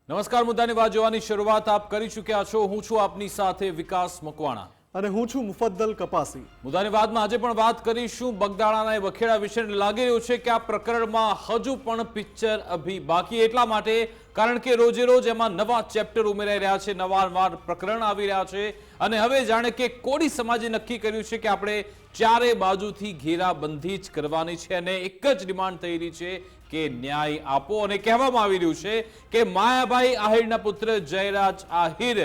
નમસ્કાર, મુદ્દાની વાત જોવાની શરૂઆત આપ કરી ચૂક્યા છો। હું છું આપની સાથે વિકાસ મકવાણા અને હું છું મુફદ્દલ કપાસી। મુદ્દાની વાતમાં આજે પણ વાત કરીશું બગદાણાના એ વખેડા વિશે। લાગી રહ્યું છે કે આ પ્રકરણમાં હજુ પણ પિક્ચર અભી બાકી, એટલા માટે કારણ કે રોજે રોજ એમાં નવા ચેપ્ટર ઉમેરાઈ રહ્યા છે, નવા પ્રકરણ આવી રહ્યા છે અને હવે જાણે કે કોળી સમાજે નક્કી કર્યું છે કે આપણે ચારે બાજુથી ઘેરાબંધી જ કરવાની છે અને એક જ ડિમાન્ડ થઈ રહી છે કે ન્યાય આપો। અને કહેવામાં આવી રહ્યું છે કે માયાભાઈ આહિરના પુત્ર જયરાજ આહિર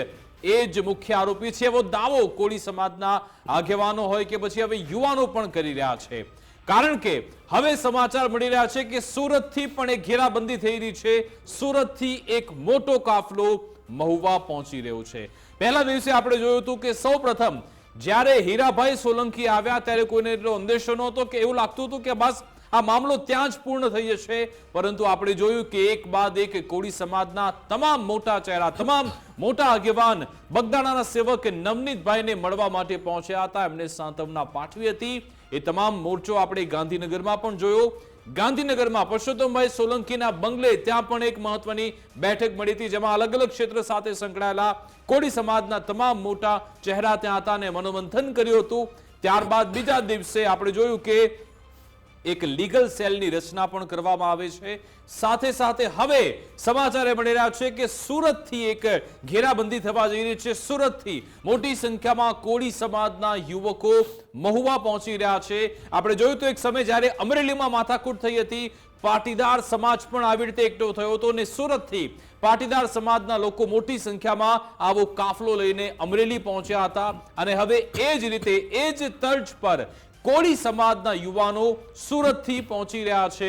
એ જ મુખ્ય આરોપી છે। એવો દાવો કોળી સમાજના આગેવાનો હોય કે પછી હવે યુવાનો પણ કરી રહ્યા છે, કારણ કે હવે સમાચાર મળી રહ્યા છે કે સુરતથી પણ એક ઘેરાબંધી થઈ રહી છે। સુરતથી એક મોટો કાફલો મહુવા પહોંચી રહ્યો છે। પહેલા દિવસે આપણે જોયું હતું કે સૌપ્રથમ જ્યારે હીરાભાઈ સોલંકી આવ્યા ત્યારે કોઈને એટલો અંદેશો નહોતો કે એવું લાગતું હતું કે બસ આ મામલો ત્યાં જ પૂર્ણ થઈ જશે, પરંતુ આપણે જોયું કે એક બાદ એક કોળી સમાજના તમામ મોટા ચહેરા, તમામ મોટા આગેવાન બગદાણાના સેવક નવનીતભાઈને મળવા માટે પહોંચ્યા હતા, એમને સાંત્વના પાઠવી હતી। એ તમામ મોરચો આપણે ગાંધીનગરમાં પણ જોયો। ગાંધીનગરમાં પરસોત્તમભાઈ સોલંકીના બંગલે ત્યાં પણ એક મહત્વની બેઠક મળી હતી, જેમાં અલગ અલગ ક્ષેત્ર સાથે સંકળાયેલા કોળી સમાજના તમામ મોટા ચહેરા ત્યાં હતા અને મનોમંથન કર્યું હતું। ત્યારબાદ બીજા દિવસે આપણે જોયું કે એક લીગલ સેલની રચના પણ કરવામાં આવે છે। સાથે સાથે હવે સમાચાર એ મળી રહ્યા છે કે સુરતથી એક ઘેરાબંધી થવા જઈ રહી છે। સુરતથી મોટી સંખ્યામાં કોળી સમાજના યુવકો મહુવા પહોંચી રહ્યા છે। આપણે જોયું તો એક સમય જ્યારે અમરેલીમાં માથાકૂટ થઈ હતી, પાટીદાર સમાજ પણ આવી રીતે એકઠો થયો હતો અને સુરતથી પાટીદાર સમાજના લોકો મોટી સંખ્યામાં આવો કાફલો લઈને અમરેલી પહોંચ્યા હતા અને હવે એ જ રીતે એ જ તર્જ પર કોળી સમાજના યુવાનો સુરતથી પહોંચી રહ્યા છે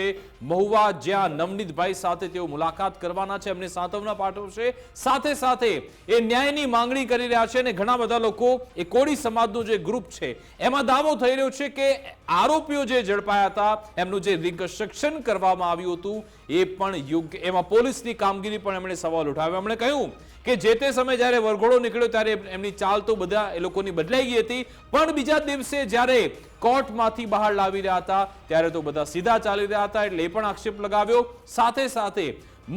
મહુવા, જ્યાં નવનીતભાઈ સાથે તેઓ મુલાકાત કરવાના છે, એમને સાંત્વના પાઠવશે। સાથે સાથે એ ન્યાયની માંગણી કરી રહ્યા છે અને ઘણા બધા લોકો એ કોળી સમાજનું જે ગ્રુપ છે એમાં દાવો થઈ રહ્યો છે કે આરોપીઓ જે ઝડપાયા હતા એમનું જે રિકન્સ્ટ્રક્શન કરવામાં આવ્યું હતું એ પણ યોગ્ય, એમાં પોલીસની કામગીરી પણ એમણે સવાલ ઉઠાવ્યો। એમણે કહ્યું કે જે તે સમયે જ્યારે વરઘોડો નીકળ્યો ત્યારે એમની ચાલ તો બધા એ લોકોની બદલાઈ ગઈ હતી, પણ બીજા દિવસે જ્યારે કોર્ટમાંથી બહાર લાવી રહ્યા હતા ત્યારે તો બધા સીધા ચાલી રહ્યા હતા, એટલે એ પણ આક્ષેપ લગાવ્યો। સાથે સાથે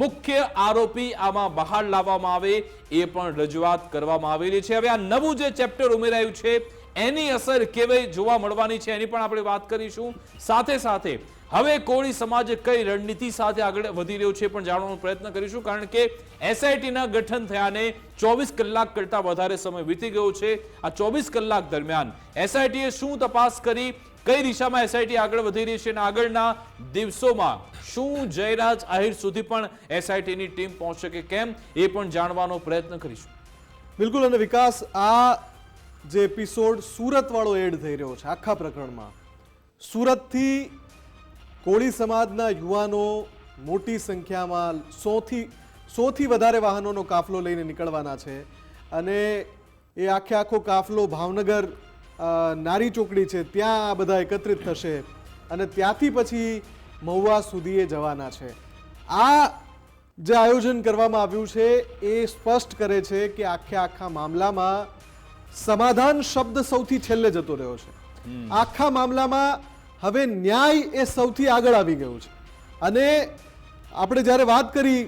મુખ્ય આરોપી આમાં બહાર લાવવામાં આવે એ પણ રજૂઆત કરવામાં આવેલી છે। હવે આ નવું જે ચેપ્ટર ઉમેરાયું છે એની અસર કેવી જોવા મળવાની છે એની પણ આપણે વાત કરીશું। સાથે સાથે હવે કોળી સમાજ કઈ રણનીતિ સાથે આગળ વધી રહ્યો છે પણ જાણવાનો પ્રયત્ન કરીશું, કારણ કે એસઆઈટીના ગઠન થયાને 24 કલાક કરતા વધારે સમય વીતી ગયો છે। આ 24 કલાક દરમિયાન એસઆઈટીએ શું તપાસ કરી, કઈ દિશામાં એસઆઈટી આગળ વધી રહી છે અને આગળના દિવસોમાં શું જયરાજ આહિર સુધી પણ એસઆઈટીની ટીમ પહોંચશે કે કેમ એ પણ જાણવાનો પ્રયત્ન કરીશું। બિલકુલ, અને વિકાસ, આ જે એપિસોડ સુરત વાળો એડ થઈ રહ્યો છે આખા પ્રકરણમાં, સુરતથી કોળી સમાજના યુવાનો મોટી સંખ્યામાં 100થી વધારે વાહનોનો કાફલો લઈને નીકળવાના છે અને એ આખો કાફલો ભાવનગર નારી ચોકડી છે ત્યાં આ બધા એકત્રિત થશે અને ત્યાંથી પછી મહુવા સુધી એ જવાના છે। આ જે આયોજન કરવામાં આવ્યું છે એ સ્પષ્ટ કરે છે કે આખા મામલામાં સમાધાન શબ્દ સૌથી છેલ્લે જતો રહ્યો છે। આખા મામલામાં હવે ન્યાય એ સૌથી આગળ આવી ગયું છે અને આપણે જ્યારે વાત કરી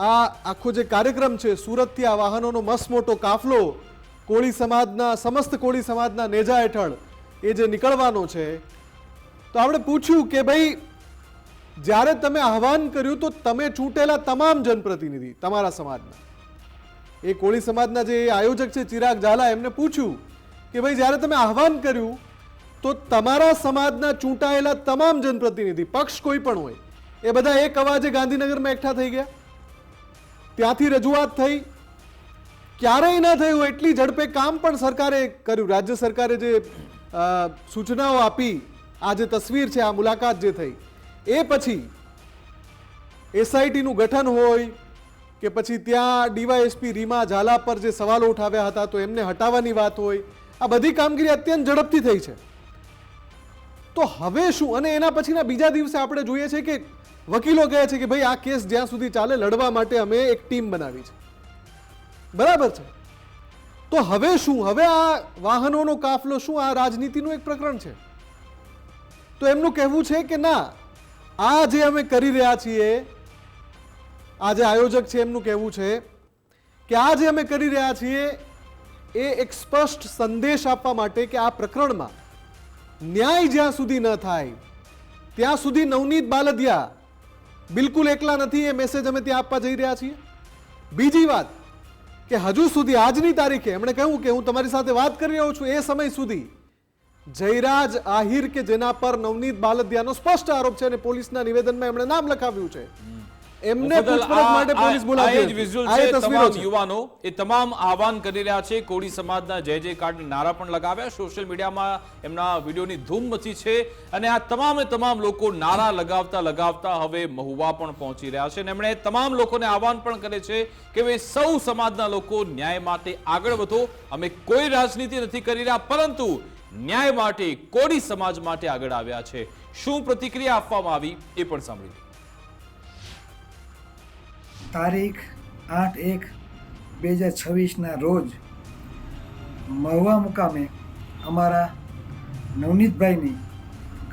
આ આખો જે કાર્યક્રમ છે, સુરતથી આ વાહનોનો મસ્ત મોટો કાફલો કોળી સમાજના, સમસ્ત કોળી સમાજના નેજા હેઠળ એ જે નીકળવાનો છે, તો આપણે પૂછ્યું કે ભાઈ જ્યારે તમે આહવાન કર્યું તો તમે ચૂંટેલા તમામ જનપ્રતિનિધિ તમારા સમાજના, એ કોળી સમાજના જે આયોજક છે ચિરાગ ઝાલા, એમને પૂછ્યું કે ભાઈ જ્યારે તમે આહવાન કર્યું તો તમારા સમાજના ચૂંટાયેલા તમામ જનપ્રતિનિધિ, પક્ષ કોઈ પણ હોય, એ બધા એક અવાજે ગાંધીનગરમાં એકઠા થઈ ગયા, ત્યાંથી રજૂઆત થઈ, ક્યારેય ના થયું એટલી ઝડપે કામ પણ સરકારે કર્યું। રાજ્ય સરકારે જે સૂચનાઓ આપી, આ જે તસવીર છે, આ મુલાકાત જે થઈ, એ પછી એસઆઈટીનું ગઠન હોય કે પછી ત્યાં ડીવાયએસપી રીમા ઝાલા પર જે સવાલો ઉઠાવ્યા હતા તો એમને હટાવવાની વાત હોય, આ બધી કામગીરી અત્યંત ઝડપથી થઈ છે। તો હવે શું? અને એના પછીના બીજા દિવસે આપણે જોઈએ છે કે વકીલો કહે છે કે ભાઈ આ કેસ જ્યાં સુધી ચાલે લડવા માટે અમે એક ટીમ બનાવી છે, બરાબર છે। તો હવે શું? હવે આ વાહનોનો કાફલો શું આ રાજનીતિનું એક પ્રકરણ છે? તો એમનું કહેવું છે કે ના, આ જે અમે કરી રહ્યા છીએ આ જે આયોજક છે એમનું કહેવું છે કે આ જે અમે કરી રહ્યા છીએ એ એક સ્પષ્ટ સંદેશ આપવા માટે કે આ પ્રકરણમાં ન્યાય જ્યાં સુધી ન થાય ત્યાં સુધી નવનીત બાલદિયા બિલકુલ એકલા નથી, એ મેસેજ અમે ત્યાં આપવા જઈ રહ્યા છીએ. બીજી વાત કે હજુ સુધી આજની તારીખે એમણે કહ્યું કે હું તમારી સાથે વાત કરી રહ્યો છું, એ સમય સુધી જયરાજ આહિર કે જેના પર નવનીત બાલદિયાનો સ્પષ્ટ આરોપ છે અને પોલીસના નિવેદનમાં એમણે નામ લખાવ્યું છે, એમને પૂછપરછ માટે પોલીસ બોલાવી આ જ visual આ એ છે. તસવીરો તમામ છે. યુવાનો એ તમામ આહવાન કરી રહ્યા છે. કોળી સમાજના જય જયકારના નારા પણ લગાવ્યા. સોશિયલ મીડિયામાં એમના વિડીયોની ધૂમ મચી છે અને આ તમામ લોકો નારા લગાવતા હવે મહુવા પણ પહોંચી રહ્યા છે અને એમણે તમામ લોકોને આહવાન પણ કરે છે કે હવે સૌ સમાજના લોકો ન્યાય માટે આગળ વધો. અમે કોઈ રાજનીતિ નથી કરી રહ્યા, પરંતુ ન્યાય માટે કોળી સમાજ માટે આગળ આવ્યા છે. શું પ્રતિક્રિયા આપવામાં આવી એ પણ સાંભળી લઈએ. તારીખ 8/1/2026 રોજ મહુવા મુકામે અમારા નવનીતભાઈની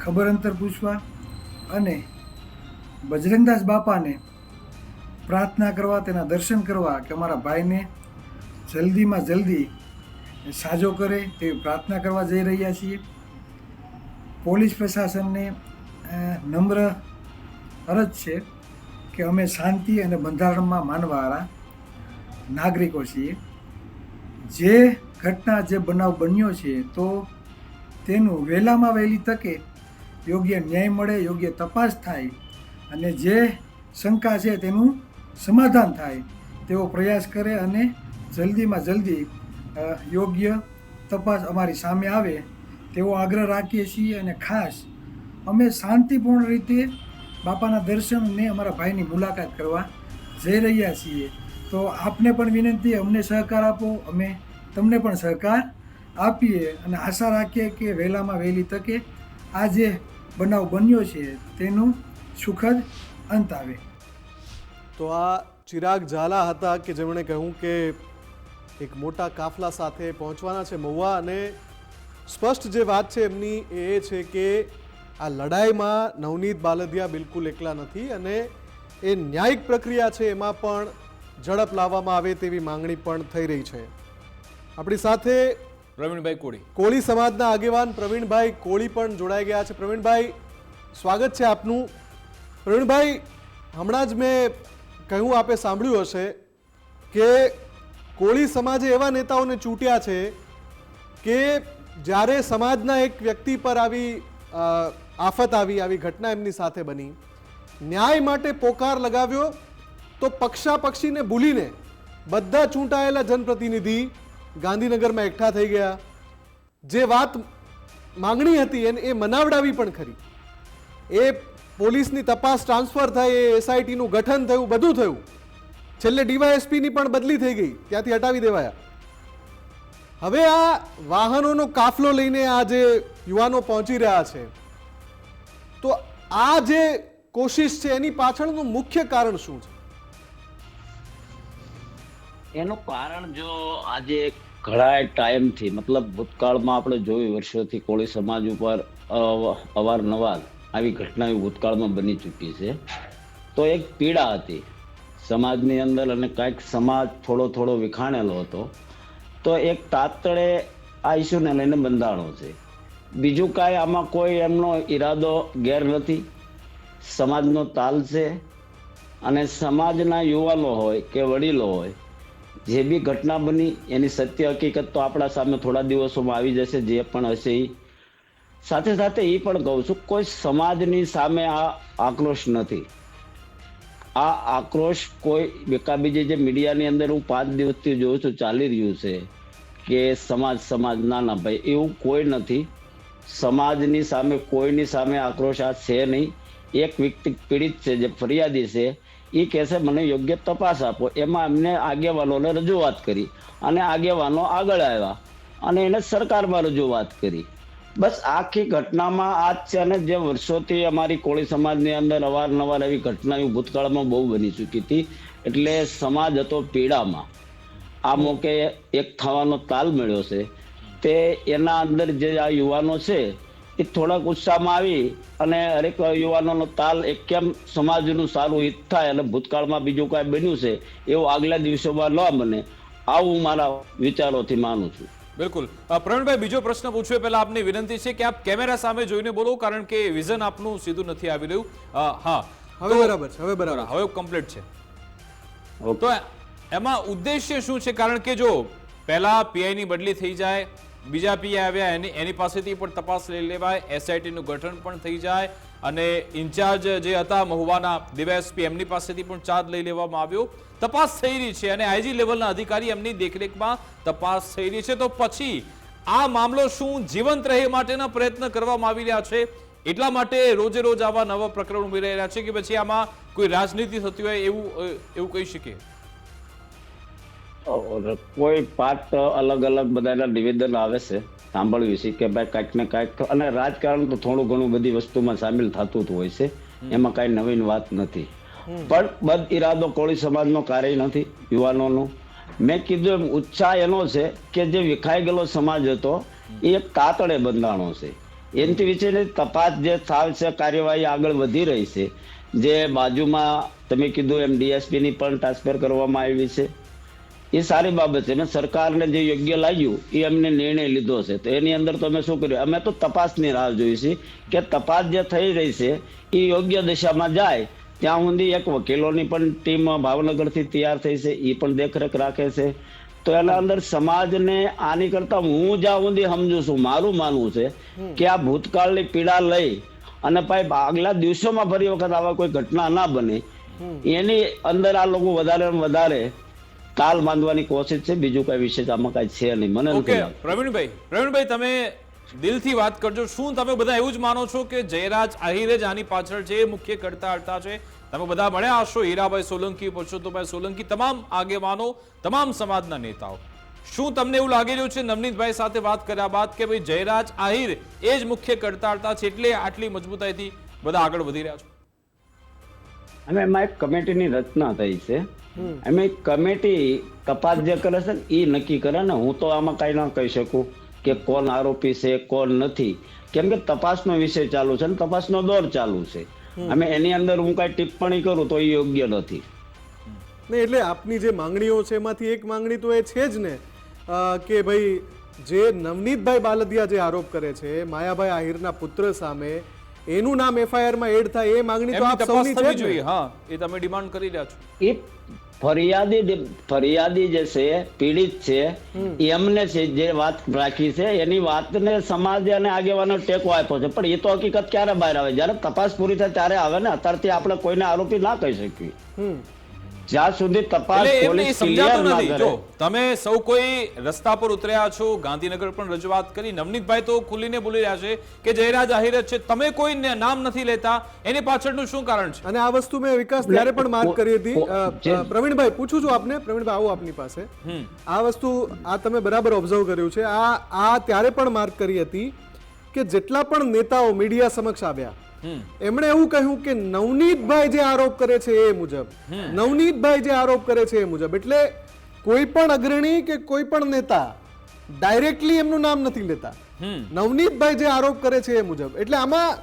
ખબર અંતર પૂછવા અને બજરંગદાસ બાપાને પ્રાર્થના કરવા, તેના દર્શન કરવા કે અમારા ભાઈને જલ્દીમાં જલ્દી સાજો કરે તેવી પ્રાર્થના કરવા જઈ રહ્યા છીએ. પોલીસ પ્રશાસનને નમ્ર અરજ છે કે અમે શાંતિ અને બંધારણમાં માનવાવાળા નાગરિકો છીએ. જે ઘટના, જે બનાવ બન્યો છે તો તેનું વહેલામાં વહેલી તકે યોગ્ય ન્યાય મળે, યોગ્ય તપાસ થાય અને જે શંકા છે તેનું સમાધાન થાય તેવો પ્રયાસ કરે અને જલ્દીમાં જલ્દી યોગ્ય તપાસ અમારી સામે આવે તેવો આગ્રહ રાખીએ છીએ. અને ખાસ અમે શાંતિપૂર્ણ રીતે બાપાના દર્શન અને અમારા ભાઈની મુલાકાત કરવા જઈ રહ્યા છીએ. તો આપને પણ વિનંતી, અમને સહકાર આપો, અમે તમને પણ સહકાર આપીએ અને આશા રાખીએ કે વહેલામાં વહેલી તકે આ જે બનાવ બન્યો છે તેનું સુખદ અંત આવે. તો આ ચિરાગ ઝાલા હતા કે જેમણે કહ્યું કે એક મોટા કાફલા સાથે પહોંચવાના છે મહુવા અને સ્પષ્ટ જે વાત છે એમની એ છે કે આ લડાઈમાં નવનીત બાલદિયા બિલકુલ એકલા નથી અને એ ન્યાયિક પ્રક્રિયા છે એમાં પણ ઝડપ લાવવામાં આવે તેવી માંગણી પણ થઈ રહી છે. આપણી સાથે પ્રવીણભાઈ કોળી, કોળી સમાજના આગેવાન પ્રવીણભાઈ કોળી પણ જોડાઈ ગયા છે. પ્રવીણભાઈ, સ્વાગત છે આપનું. પ્રવીણભાઈ, હમણાં જ મેં કહ્યું, આપે સાંભળ્યું હશે કે કોળી સમાજે એવા નેતાઓને ચૂંટ્યા છે કે જ્યારે સમાજના એક વ્યક્તિ પર આવી આફત આવી, આવી ઘટના એમની સાથે બની, ન્યાય માટે પોકાર લગાવ્યો તો પક્ષાપક્ષીને ભૂલીને બધા ચૂંટાયેલા જનપ્રતિનિધિ ગાંધીનગરમાં એકઠા થઈ ગયા. જે વાત માંગણી હતી એ મનાવડાવી પણ ખરી. એ પોલીસની તપાસ ટ્રાન્સફર થઈ, એ એસઆઈટીનું ગઠન થયું, બધું થયું. છેલ્લે ડીવાયએસપીની પણ બદલી થઈ ગઈ, ત્યાંથી હટાવી દેવાયા. હવે આ વાહનોનો કાફલો લઈને આ જે યુવાનો પહોંચી રહ્યા છે, તો આ જે કોશિશ છે એની પાછળનું મુખ્ય કારણ શું છે? એનું કારણ જો આજે ઘણા ટાઈમથી, મતલબ ભૂતકાળમાં આપણે જોયું, વર્ષોથી કોળી સમાજ ઉપર અવારનવાર આવી ઘટનાઓ ભૂતકાળમાં બની ચૂકી છે. તો એક પીડા હતી સમાજની અંદર અને કાંઈક સમાજ થોડો વિખાણેલો હતો. તો એક તાતડે આ ઇસ્યુને લઈને બંધાણો છે. બીજું કાંઈ આમાં કોઈ એમનો ઈરાદો ગેર નથી. સમાજનો તાલ છે અને સમાજના યુવાનો હોય કે વડીલો હોય, જે બી ઘટના બની એની સત્ય હકીકત તો આપણા સામે થોડા દિવસોમાં આવી જશે, જે પણ હશે એ. સાથે સાથે એ પણ કહું છું, કોઈ સમાજની સામે આ આક્રોશ નથી. આ આક્રોશ કોઈ બેકાબીજી જે મીડિયાની અંદર હું 5 દિવસથી જોઉં છું ચાલી રહ્યું છે કે સમાજ ના ભાઈ, એવું કોઈ નથી. સમાજની સામે કોઈની સામે આક્રોશ આ છે નહીં. એક વ્યક્તિ પીડિત છે, જે ફરિયાદી છે, એ કહેશે મને યોગ્ય તપાસ આપો. એમાં એમને આગેવાનોને રજૂઆત કરી અને આગેવાનો આગળ આવ્યા અને એને સરકારમાં રજૂઆત કરી. બસ આખી ઘટનામાં આ જ છે. અને જે વર્ષોથી અમારી કોળી સમાજની અંદર અવારનવાર એવી ઘટનાઓ ભૂતકાળમાં બહુ બની ચૂકી હતી. એટલે સમાજ હતો પીડામાં. આ મોકે એક થવાનો તાલ મળ્યો છે તે એના અંદર જે આ યુવાનો છે એ થોડાક ઉત્સાહમાં આવી અને હરેક યુવાનોનો તાલ એક કેમ સમાજનું સારું હિત થાય અને ભૂતકાળમાં બીજું કાંઈ બન્યું છે એવું આગલા દિવસોમાં ન બને, આવું મારા વિચારોથી માનું છું. બિલકુલ. પ્રવીણભાઈ, બીજો પ્રશ્ન પૂછ્યો પહેલા આપની વિનંતી છે કે આપ કેમેરા સામે જોઈને બોલો, કારણ કે વિઝન આપનું સીધું નથી આવી રહ્યું. હા, હવે બરાબર છે, હવે બરાબર. હવે કમ્પ્લીટ છે. તો એમાં ઉદ્દેશ્ય શું છે? કારણ કે જો પહેલા પીઆઈ ની બદલી થઈ જાય, બીજા પીઆઈ આવ્યા, એની પાસેથી પણ તપાસ લઈ લેવાય, એસઆઈટી નું ગઠન પણ થઈ જાય અને ઇન્ચાર્જ જે હતા મહુવાના ડીવાયએસપી એમની પાસેથી પણ ચાર્જ લઈ લેવામાં આવ્યો. તપાસ થઈ રહી છે અને આઈજી લેવલના અધિકારી એમની દેખરેખમાં તપાસ થઈ રહી છે. તો પછી આ મામલો શું જીવંત રહે માટેના પ્રયત્ન કરવામાં આવી રહ્યા છે? એટલા માટે રોજે રોજ આવા નવા પ્રકરણ ઉમેરાઈ રહ્યા છે કે પછી આમાં કોઈ રાજનીતિ થતી હોય એવું કહી શકીએ? કોઈ પાર્ટ અલગ અલગ બધાના નિવેદન આવે છે, સાંભળ્યું છે કે ભાઈ કાંઈક ને કાંઈક, અને રાજકારણ તો થોડું ઘણું બધી વસ્તુમાં સામેલ થતું જ હોય છે, એમાં કાંઈ નવીન વાત નથી. પણ બદ ઇરાદો કોળી સમાજનો કાર્ય નથી, યુવાનોનું. મેં કીધું એમ ઉત્સાહ એનો છે કે જે વિખાઈ ગયેલો સમાજ હતો એ એક કાતડે બંધાણો છે. એની વિશેની તપાસ જે થાય છે, કાર્યવાહી આગળ વધી રહી છે. જે બાજુમાં તમે કીધું એમ ડીએસપી ની પણ ટ્રાન્સફર કરવામાં આવી છે, એ સારી બાબત છે. અને સરકારને જે યોગ્ય લાગ્યું એ અમને નિર્ણય લીધો છે. તો એની અંદર તો અમે શું કર્યું, અમે તો તપાસની રાહ જોઈ છે કે તપાસ જે થઈ રહી છે એ યોગ્ય દિશામાં જાય. ત્યાં સુધી એક વકીલોની પણ ટીમ ભાવનગરથી તૈયાર થઈ છે, એ પણ દેખરેખ રાખે છે. તો એના અંદર સમાજને આની કરતા હું જ્યાં સુધી સમજુ છું, મારું માનવું છે કે આ ભૂતકાળની પીડા લઈ અને ભાઈ આગલા દિવસોમાં ફરી વખત આવા કોઈ ઘટના ના બને, એની અંદર આ લોકો વધારે વધારે તાલ બાંધવાની કોશિશ છે. બીજું કઈ વિશેષ આમાં કઈ છે નહીં મને. ઓકે પ્રવીણભાઈ, તમે દિલથી વાત કરજો. શું તમે બધા એવું જ માનો છો કે જયરાજ આહિરે જ આની પાછળ છે, મુખ્ય કરતા છે? તમે બધા મળ્યા હશો, હીરાભાઈ સોલંકી, પરસોત્તમભાઈ સોલંકી, તમામ આગેવાનો, તમામ સમાજના નેતાઓ. શું તમને એવું લાગી રહ્યું છે નવનીતભાઈ સાથે વાત કર્યા બાદ કે ભાઈ જયરાજ આહિર એ જ મુખ્ય કરતા છે એટલે આટલી મજબૂતાઈથી બધા આગળ વધી રહ્યા છો? અને એમાં એક કમિટીની રચના થઈ છે. એમાં એક કમિટી તપાસ જે કરે છે ને એ નક્કી કરે ને. હું તો આમાં કઈ ના કહી શકું કે કોણ આરોપી છે કોણ નથી, કેમ કે તપાસનો વિષય ચાલુ છે ને તપાસનો દોર ચાલુ છે. અમે એની અંદર હું કઈ ટિપ્પણી કરું તો એ યોગ્ય નથી. નહીં, એટલે આપની જે માંગણીઓ છે એમાંથી એક માંગણી તો એ છે જ ને કે ભાઈ જે નવનીતભાઈ બાલદિયા જે આરોપ કરે છે માયાભાઈ આહિરના પુત્ર સામે, એનું નામ એફઆઈઆર માં એડ થાય, એ માંગણી તો આપ સૌની છે જ. હા, એ તમે ડિમાન્ડ કરી રહ્યા છો. એ ફરિયાદી જે છે, પીડિત છે, એમને છે જે વાત રાખી છે એની વાતને સમાજ અને આગેવાનો ટેકો આપ્યો છે. પણ એ તો હકીકત ક્યારે બહાર આવે? જયારે તપાસ પૂરી થાય ત્યારે આવે ને. અત્યારથી આપણે કોઈને આરોપી ના કહી શકીએ જ્યાં સુધી તપાસ પોલીસ ક્લિયર ના કરે. જો તમે સૌ કોઈ રસ્તા પર ઉતર્યા છો, ગાંધીનગર પણ રજૂઆત કરી, નવનીતભાઈ તો ખુલીને બોલી રહ્યા છે કે જયરાજ આહિર જ છે, તમે કોઈ નામ નથી લેતા, એની પાછળનું શું કારણ છે? અને આ વસ્તુ મેં વિકાસ ત્યારે પણ માર્ક કરી હતી. પ્રવીણભાઈ પૂછું છું આપને, પ્રવીણભાઈ આવો આપની પાસે. આ વસ્તુ આ તમે બરાબર ઓબ્ઝર્વ કર્યું છે, આ ત્યારે પણ માર્ક કરી હતી કે જેટલા પણ નેતાઓ મીડિયા સમક્ષ આવ્યા એમણે એવું કહ્યું કે નવનીતભાઈ જે આરોપ કરે છે એ મુજબ, નવનીતભાઈ જે આરોપ કરે છે એ મુજબ. એટલે કોઈ પણ અગ્રણી કે કોઈ પણ નેતા ડાયરેક્ટલી એમનું નામ નથી લેતા, નવનીતભાઈ જે આરોપ કરે છે એ મુજબ. એટલે આમાં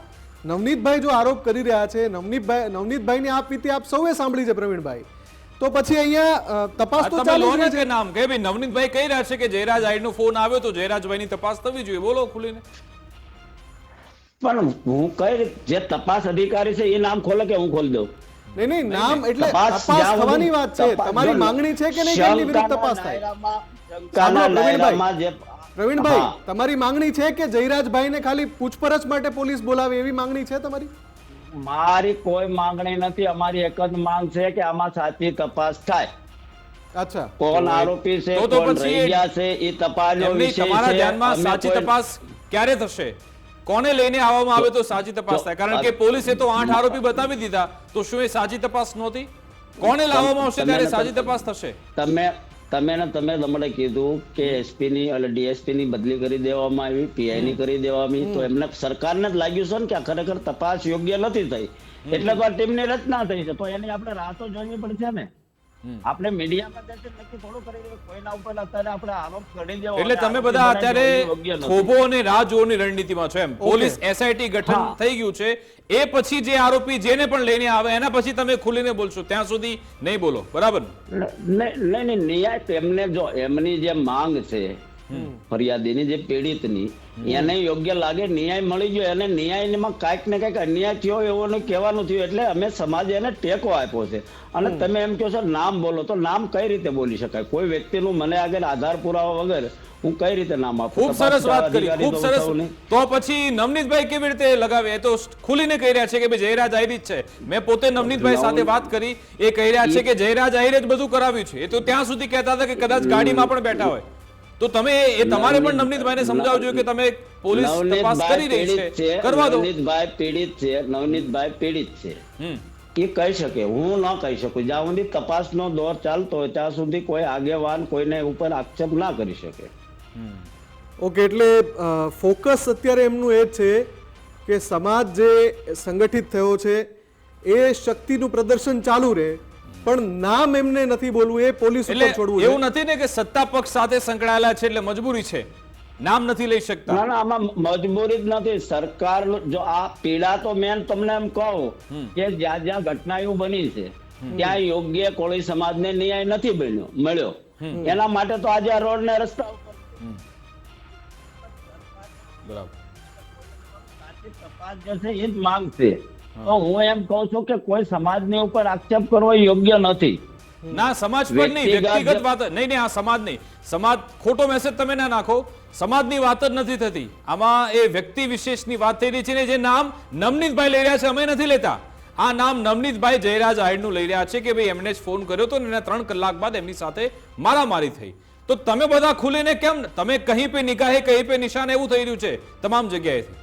નવનીતભાઈ જો આરોપ કરી રહ્યા છે, નવનીતભાઈની આપ રીતે આપ સૌએ સાંભળી છે પ્રવીણભાઈ, તો પછી અહીંયા તપાસ તો ચાલુ છે. નામ કે ભાઈ નવનીતભાઈ કહી રહ્યા છે કે જયરાજ આહિરનો ફોન આવ્યો તો જયરાજભાઈની તપાસ થવી જોઈએ. બોલો ખુલીને. પણ હું કઈ જે તપાસ અધિકારી છે એ નામ ખોલે કે હું ખોલી દઉં? નહીં, નામ એટલે તપાસ થવાની વાત છે. તમારી માંગણી છે કે નહીં કે એમની વિરુદ્ધ તપાસ થાય? પ્રવીણભાઈ, તમારી માંગણી છે કે જયરાજભાઈને ખાલી પૂછપરછ માટે પોલીસ બોલાવે, એવી માંગણી છે તમારી? મારી કોઈ માંગણી નથી. અમારી એક જ માંગ છે કે આમાં સાચી તપાસ થાય. અચ્છા, કોણ આરોપી છે, કોણ રહી ગયા છે, એ તપાસનો વિષય છે. તમારા ધ્યાનમાં સાચી તપાસ ક્યારે થશે? કોને લઈને આવવામાં આવે તો સાચી તપાસ થાય? કારણ કે પોલીસે તો 8 આરોપી બતાવી દીધા, તો શું એ સાચી તપાસ નહોતી? કોને લાવવામાં આવશે ત્યારે સાચી તપાસ થશે? તમે તમને કીધું કે એસપી ની એટલે ડીએસપી ની બદલી કરી દેવામાં આવી, પીઆઈ ની કરી દેવામાં આવી, તો એમને સરકારને જ લાગ્યું છે ને કે ખરેખર તપાસ યોગ્ય નથી થઈ, એટલે તો આ ટીમની રચના થઈ છે. તો એની આપણે રાહ તો જોવી પડશે ને. આપણે મીડિયામાં જશે નક્કી થોડું કરી દે કોઈના ઉપર અત્યારે આપણે આરોપ કરી દેવો એટલે અને તમે આરોપી બધા બનાવી અત્યારે દેવો યોગ્ય નથી. થોભો અને રાહ જોવાની રણનીતિમાં છો એમ. પોલીસ એસઆઈટી ગઠન હા. થઈ ગયું છે, એ પછી જે આરોપી જેને પણ લઈને આવે એના પછી તમે ખુલીને બોલશો, ત્યાં સુધી નહીં બોલો, બરાબર ને? નહીં ન્યાય તેમને જો એમની જે માંગ છે ફરિયાદીની જે પીડિતની એને યોગ્ય લાગે ન્યાય મળી ગયો એને ન્યાયમાં કાંઈક ને કાંઈક અન્યાય થયો એવું કહેવાનું થયું એટલે અમે સમાજે એને ટેકો આપ્યો છે. અને તમે એમ કહો છો નામ બોલો તો નામ કઈ રીતે બોલી શકાય? કોઈ વ્યક્તિનું મને આગળ આધાર પુરાવા વગર હું કઈ રીતે નામ આપું? ખૂબ સરસ વાત કરી, અધિકારી ખૂબ તો સરસ. સૌને. તો પછી નવનીતભાઈ કેવી રીતે લગાવે? એ તો ખુલીને કહી રહ્યા છે કે ભાઈ જયરાજ આહિર જ છે. મેં પોતે નવનીતભાઈ સાથે વાત કરી, એ કહી રહ્યા છે કે જયરાજ આહિરે જ બધું કરાવ્યું છે. એ તો ત્યાં સુધી કહેતા હતા કે કદાચ ગાડીમાં પણ બેઠા હોય. તો તમે એ તમારે પણ નવનીતભાઈને સમજાવજો કે તમે પોલીસ તપાસ કરી રહી છે, કરવા દો. નવનીતભાઈ પીડિત છે, નવનીતભાઈ પીડિત છે. એ કહી શકે, હું ન કહી શકું. જ્યાં સુધી તપાસનો દોર ચાલતો હોય ત્યાં સુધી કોઈ આગેવાન કોઈને ઉપર આક્ષેપ ના કરી શકે. ઓકે, એટલે ફોકસ અત્યારે એમનું એ છે કે સમાજ જે સંગઠિત થયો છે એ શક્તિનું પ્રદર્શન ચાલુ રહે, પણ નામ એમને નથી બોલવું, એ પોલીસ ઉપર એટલે છોડવું એવું નથી ને કે સત્તા પક્ષ સાથે સંકળાયેલા છે એટલે મજબૂરી છે, નામ નથી લઈ શકતા. ના આમાં મજબૂરી જ નથી. સરકાર જો આ પીડા તો મેન તમને એમ કહું કે જ્યાં જ્યાં ઘટનાઓ બની છે ત્યાં યોગ્ય કોળી સમાજને ન્યાય નથી મળ્યો. એના માટે તો આજે આ રોડ ને રસ્તા ઉપર બરાબર. સાચી તપાસ જે છે એ જ માંગ છે. તો હું એમ કહું છું કે કોઈ સમાજની ઉપર આક્ષેપ કરવો યોગ્ય નથી. ના, સમાજ પર નહીં, વ્યક્તિગત વ્યક્તિગત વાત નહીં. આ સમાજ નહીં, સમાજ ખોટો મેસેજ તમે ના નાખો. સમાજની વાત જ નથી થતી આમાં, એ વ્યક્તિ વિશેષની વાત થઈ રહી છે ને જે નામ નવનીતભાઈ લઈ રહ્યા છે અમે નથી લેતા. આ નામ નવનીતભાઈ જયરાજ આહિરનું લઈ રહ્યા છે કે ભાઈ એમને જ ફોન કર્યો હતો ને એના 3 કલાક બાદ એમની સાથે મારામારી થઈ. તો તમે બધા ખુલીને કેમ? તમે કહી પે નિગાહે કહી પે નિશાન એવું થઈ રહ્યું છે તમામ જગ્યાએથી.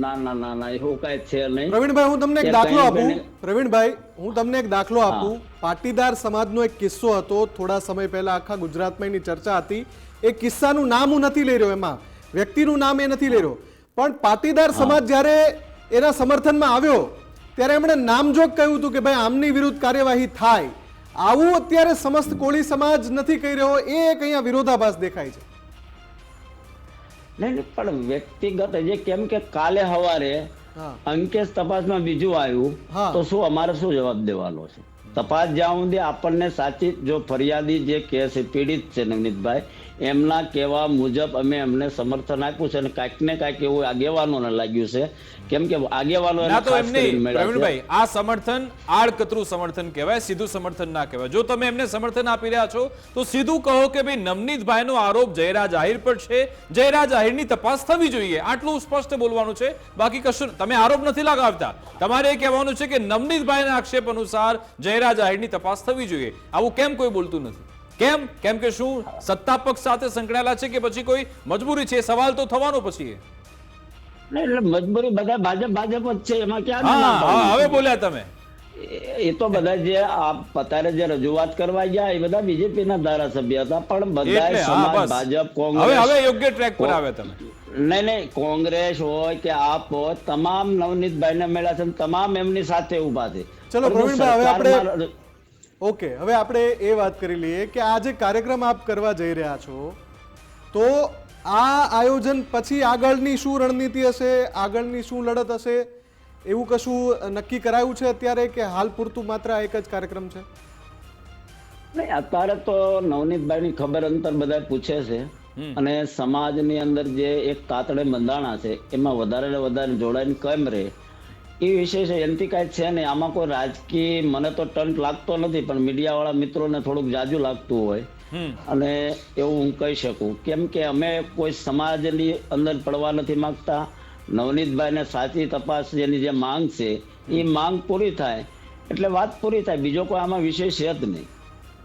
ના એવું કઈ છે નહીં. પ્રવીણભાઈ, હું તમને એક કે દાખલો કંઈ આપું. બને. પ્રવીણભાઈ, હું તમને એક દાખલો આપું. પાટીદાર સમાજનો એક કિસ્સો હતો થોડા સમય પહેલા, આખા ગુજરાતમાં એની ચર્ચા હતી. એ કિસ્સાનું નામ હું નથી લઈ રહ્યો, એમાં વ્યક્તિનું નામ એ નથી લઈ રહ્યો, પણ પાટીદાર સમાજ જ્યારે એના સમર્થનમાં આવ્યો ત્યારે એમણે નામજોગ કહ્યું હતું કે ભાઈ આમની વિરુદ્ધ કાર્યવાહી થાય. આવું અત્યારે સમસ્ત કોળી સમાજ નથી કહી રહ્યો, એ એક અહીંયા વિરોધાભાસ દેખાય છે. નહીં પણ વ્યક્તિગત જે કેમ કે કાલે સવારે હા, અંકેશ તપાસમાં બીજું આવ્યું હા. તો શું અમારે શું જવાબ દેવાનો છે? તપાસ જ્યાં સુધી આપણને સાચી, જો ફરિયાદી જે કહે છે પીડિત છે નવનીતભાઈ, એમના કહેવા મુજબ અમે એમને સમર્થન આપ્યું છે અને કાંઈક ને કાંઈક એવું આગેવાનોને લાગ્યું છે, કેમ કે આગેવાનો એને ના તો ખાસ એમ કરીને નહીં મળ્યા છે. પ્રવીણભાઈ, આ સમર્થન આડકતરું સમર્થન કહેવાય, સીધું સમર્થન ના કહેવાય. જો તમે એમને સમર્થન આપી રહ્યા છો તો સીધું કહો કે ભાઈ નવનીતભાઈનો આરોપ જયરાજ આહિર પર છે, જયરાજ આહિરની તપાસ થવી જોઈએ, આટલું સ્પષ્ટ બોલવાનું છે. બાકી કશું તમે આરોપ નથી લગાવતા. તમારે એ કહેવાનું છે કે નવનીતભાઈના આક્ષેપ અનુસાર જયરાજ આહિરની તપાસ થવી જોઈએ. આવું કેમ કોઈ બોલતું નથી? કેમ કે શું સત્તા પક્ષ સાથે સંકળાયેલા છે કે પછી કોઈ મજબૂરી છે? સવાલ તો થવાનો પછી. નહીં, એટલે મજબૂરી બધા ભાજપ જ છે, એમાં ક્યાં હા ના હા, પાડવું હવે છે? બોલ્યા તમે. એ તો બધા જે આ પતારે જે રજૂઆત કરવા ગયા એ બધા બીજેપીના ધારાસભ્ય હતા, પણ બધા એટલે હા, સમાજ, બસ. ભાજપ, હવે કોંગ્રેસ, યોગ્ય ટ્રેક પર આવ્યા તમે. નહીં કોંગ્રેસ હોય કે આપ હોય, તમામ નવનીતભાઈને મળ્યા છે અને તમામ એમની સાથે ઉભા છે. ચલો પરંતુ પ્રવીણભાઈ, હવે આપણે સરકારમાં ઓકે, હવે આપણે એ વાત કરી લઈએ કે આ જે કાર્યક્રમ આપ કરવા જઈ રહ્યા છો, તો આ આયોજન પછી આગળની શું રણનીતિ હશે, આગળની શું લડત હશે, એવું કશું નક્કી કરાયું છે અત્યારે કે હાલ પૂરતું માત્ર આ એક જ કાર્યક્રમ છે? નહીં, અત્યારે તો નવનીતભાઈની ખબર અંતર બધા પૂછે છે અને સમાજની અંદર જે એક કાતડે બંધાણા છે એમાં વધારે ને વધારે જોડાઈને કેમ રહે એ વિષય છે. એનાથી કાંઈ છે નહીં. આમાં કોઈ રાજકીય મને તો ટંટ લાગતો નથી, પણ મીડિયા વાળા મિત્રોને થોડુંક જાજુ લાગતું હોય અને એવું હું કહી શકું, કેમ કે અમે કોઈ સમાજની અંદર પડવા નથી માંગતા. નવનીતભાઈને સાચી તપાસ જેની જે માંગ છે એ માંગ પૂરી થાય એટલે વાત પૂરી થાય, બીજો કોઈ આમાં વિષય છે જ નહીં.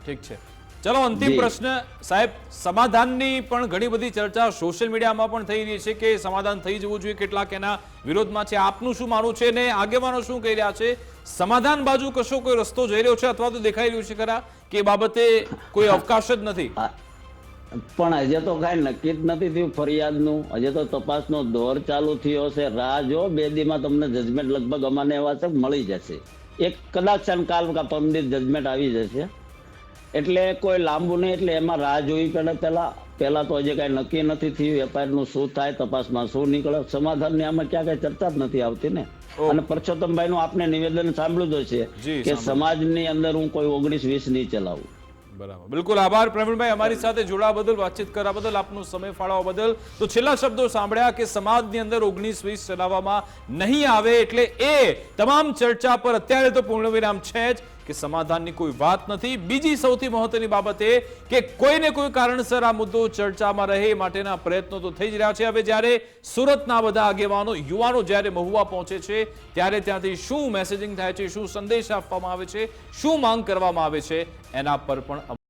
ઠીક છે, ચલો અંતિમ પ્રશ્ન સાહેબ. સમાધાનની પણ ઘણી બધી ચર્ચા સોશિયલ મીડિયામાં પણ થઈ રહી છે કે સમાધાન થઈ જવું જોઈએ, કેટલાક એના વિરોધમાં છે. આપનું શું માનવું છે ને આગેવાનો શું કહી રહ્યા છે? સમાધાન બાજુ કશો કોઈ રસ્તો જઈ રહ્યો છે અથવા તો દેખાઈ રહ્યું છે ખરા કે એ બાબતે કોઈ અવકાશ જ નથી? પણ હજે તો કઈ નક્કી જ નથી થયું ફરિયાદનું. હજે તો તપાસનો દોર ચાલુ થયો છે. રાહ જો, 2 દીમાં તમને જજમેન્ટ લગભગ અમાને એવા છે મળી જશે. એક કદાચ કાલ પરમદિત જજમેન્ટ આવી જશે. એટલે કોઈ લાંબુ નહીં, એટલે એમાં રાહ જોવી પડે. પહેલા તો હજી કઈ નક્કી નથી થયું વેપારીનું શું થાય, તપાસમાં શું નીકળે. સમાધાનની આમાં ક્યાં કઈ ચર્ચા જ નથી આવતી ને. અને પરસોત્તમભાઈ નું આપને નિવેદન સાંભળ્યું જ જી, છે કે સમાજની અંદર હું કોઈ 19-20 નહીં ચલાવું. બરાબર, બિલકુલ આભાર પ્રવીણભાઈ અમારી સાથે જોડાવા બદલ, વાતચીત કરવા બદલ, આપનો સમય ફાળવવા બદલ. તો છેલ્લા શબ્દો સાંભળ્યા કે સમાજની અંદર 19-20 ચલાવવામાં નહીં આવે, એટલે એ તમામ ચર્ચા પર અત્યારે તો પૂર્ણવિરામ છે જ કે સમાધાનની કોઈ વાત નથી. બીજી સૌથી મહત્વની બાબત એ કે કોઈને કોઈ કારણસર આ મુદ્દો ચર્ચામાં રહે એ માટેના પ્રયત્નો તો થઈ જ રહ્યા છે. હવે જ્યારે સુરતના બધા આગેવાનો, યુવાનો જ્યારે મહુવા પહોંચે છે ત્યારે ત્યાંથી શું મેસેજિંગ થાય છે, શું સંદેશ આપવામાં આવે છે, શું માંગ કરવામાં આવે છે, એના પર પણ